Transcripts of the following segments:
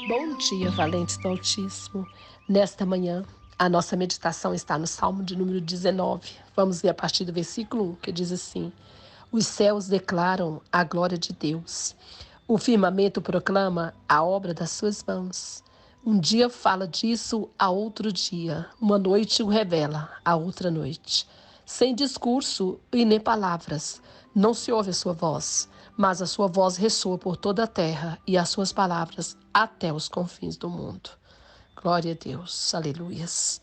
Bom dia, valentes do Altíssimo. Nesta manhã, a nossa meditação está no Salmo de número 19. Vamos ler a partir do versículo 1, que diz assim: Os céus declaram a glória de Deus. O firmamento proclama a obra das suas mãos. Um dia fala disso a outro dia. Uma noite o revela a outra noite. Sem discurso e nem palavras, não se ouve a sua voz, mas a sua voz ressoa por toda a terra e as suas palavras até os confins do mundo. Glória a Deus, aleluias.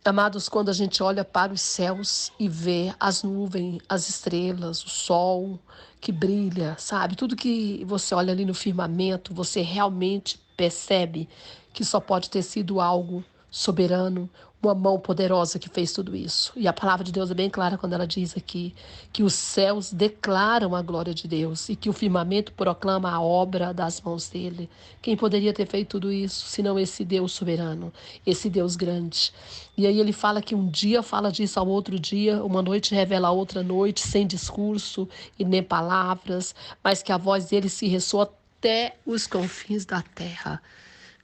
Amados, quando a gente olha para os céus e vê as nuvens, as estrelas, o sol que brilha, sabe? Tudo que você olha ali no firmamento, você realmente percebe que só pode ter sido algo soberano, uma mão poderosa que fez tudo isso. E a palavra de Deus é bem clara quando ela diz aqui que os céus declaram a glória de Deus e que o firmamento proclama a obra das mãos dele. Quem poderia ter feito tudo isso, senão esse Deus soberano, esse Deus grande? E aí ele fala que um dia fala disso ao outro dia, uma noite revela a outra noite, sem discurso e nem palavras, mas que a voz dele se ressoa até os confins da terra.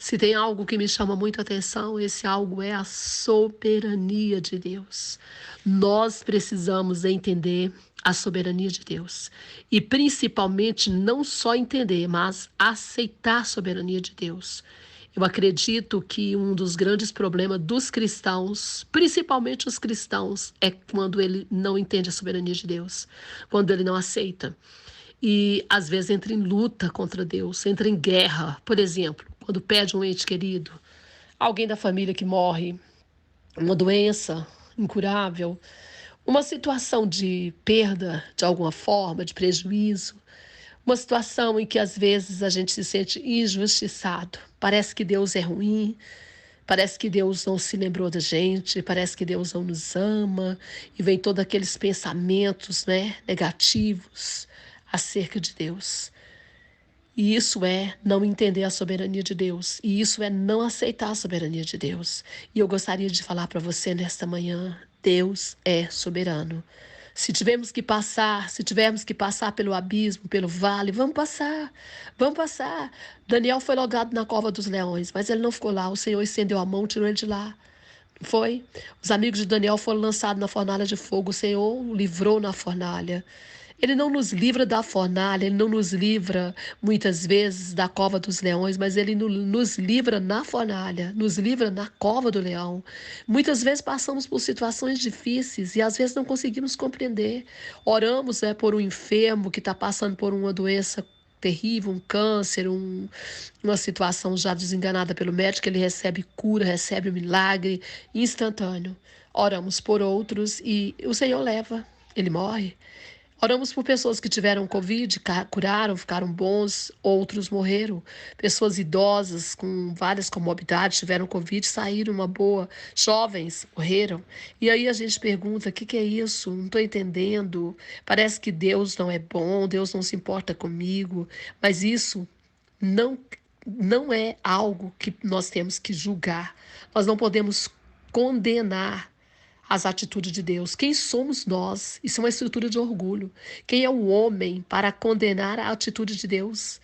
Se tem algo que me chama muito a atenção, esse algo é a soberania de Deus. Nós precisamos entender a soberania de Deus. E principalmente não só entender, mas aceitar a soberania de Deus. Eu acredito que um dos grandes problemas dos cristãos, principalmente os cristãos, é quando ele não entende a soberania de Deus, quando ele não aceita. E às vezes entra em luta contra Deus, entra em guerra. Por exemplo, quando perde um ente querido, alguém da família que morre, uma doença incurável, uma situação de perda de alguma forma, de prejuízo, uma situação em que às vezes a gente se sente injustiçado. Parece que Deus é ruim, parece que Deus não se lembrou da gente, parece que Deus não nos ama, e vem todos aqueles pensamentos, né, negativos acerca de Deus. E isso é não entender a soberania de Deus. E isso é não aceitar a soberania de Deus. E eu gostaria de falar para você nesta manhã: Deus é soberano. Se tivermos que passar pelo abismo, pelo vale, vamos passar, vamos passar. Daniel foi jogado na cova dos leões, mas ele não ficou lá. O Senhor estendeu a mão, tirou ele de lá. Foi. Os amigos de Daniel foram lançados na fornalha de fogo. O Senhor o livrou na fornalha. Ele não nos livra da fornalha, ele não nos livra muitas vezes da cova dos leões, mas ele nos livra na fornalha, nos livra na cova do leão. Muitas vezes passamos por situações difíceis e às vezes não conseguimos compreender. Oramos por um enfermo que está passando por uma doença terrível, um câncer, uma situação já desenganada pelo médico, ele recebe cura, recebe um milagre instantâneo. Oramos por outros e o Senhor leva, ele morre. Oramos por pessoas que tiveram Covid, curaram, ficaram bons, outros morreram. Pessoas idosas com várias comorbidades tiveram Covid, saíram uma boa. Jovens morreram. E aí a gente pergunta: o que, que é isso? Não estou entendendo. Parece que Deus não é bom, Deus não se importa comigo. Mas isso não, não é algo que nós temos que julgar. Nós não podemos condenar as atitudes de Deus. Quem somos nós? Isso é uma estrutura de orgulho. Quem é o homem para condenar a atitude de Deus?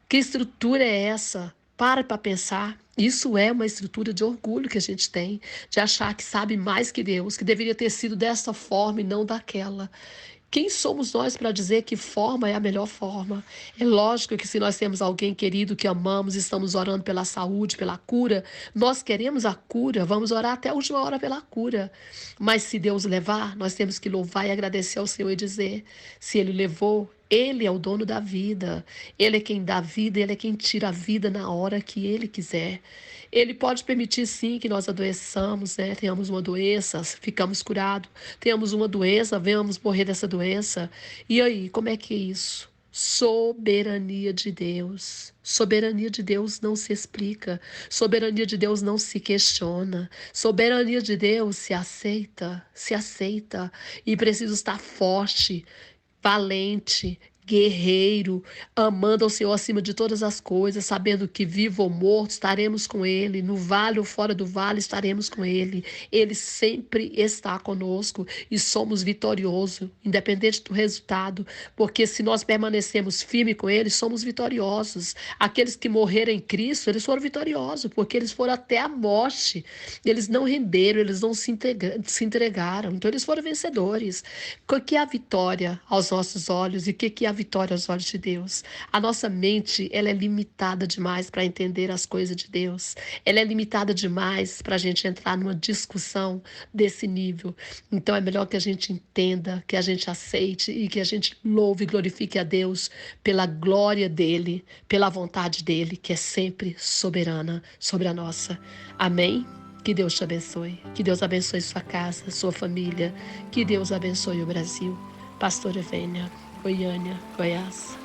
Que estrutura é essa? Para pensar. Isso é uma estrutura de orgulho que a gente tem, de achar que sabe mais que Deus, que deveria ter sido dessa forma e não daquela. Quem somos nós para dizer que forma é a melhor forma? É lógico que se nós temos alguém querido que amamos, estamos orando pela saúde, pela cura, nós queremos a cura, vamos orar até a última hora pela cura. Mas se Deus levar, nós temos que louvar e agradecer ao Senhor e dizer: se Ele levou, Ele é o dono da vida, Ele é quem dá vida, Ele é quem tira a vida na hora que Ele quiser. Ele pode permitir sim que nós adoeçamos, né? Tenhamos uma doença, ficamos curados, tenhamos uma doença, venhamos morrer dessa doença. E aí, como é que é isso? Soberania de Deus. Soberania de Deus não se explica. Soberania de Deus não se questiona. Soberania de Deus se aceita, se aceita. E precisa estar forte, valente, guerreiro, amando ao Senhor acima de todas as coisas, sabendo que vivo ou morto estaremos com Ele, no vale ou fora do vale estaremos com Ele. Ele sempre está conosco e somos vitoriosos, independente do resultado, porque se nós permanecemos firmes com Ele, somos vitoriosos. Aqueles que morreram em Cristo, eles foram vitoriosos, porque eles foram até a morte. Eles não renderam, eles não se entregaram, então eles foram vencedores. O que é a vitória aos nossos olhos e o que é a vitória aos olhos de Deus? A nossa mente, ela é limitada demais para entender as coisas de Deus. Ela é limitada demais para a gente entrar numa discussão desse nível. Então é melhor que a gente entenda, que a gente aceite e que a gente louve e glorifique a Deus pela glória dele, pela vontade dele, que é sempre soberana sobre a nossa. Amém? Que Deus te abençoe. Que Deus abençoe sua casa, sua família. Que Deus abençoe o Brasil. Pastora Vênia, Goiânia, Goiás.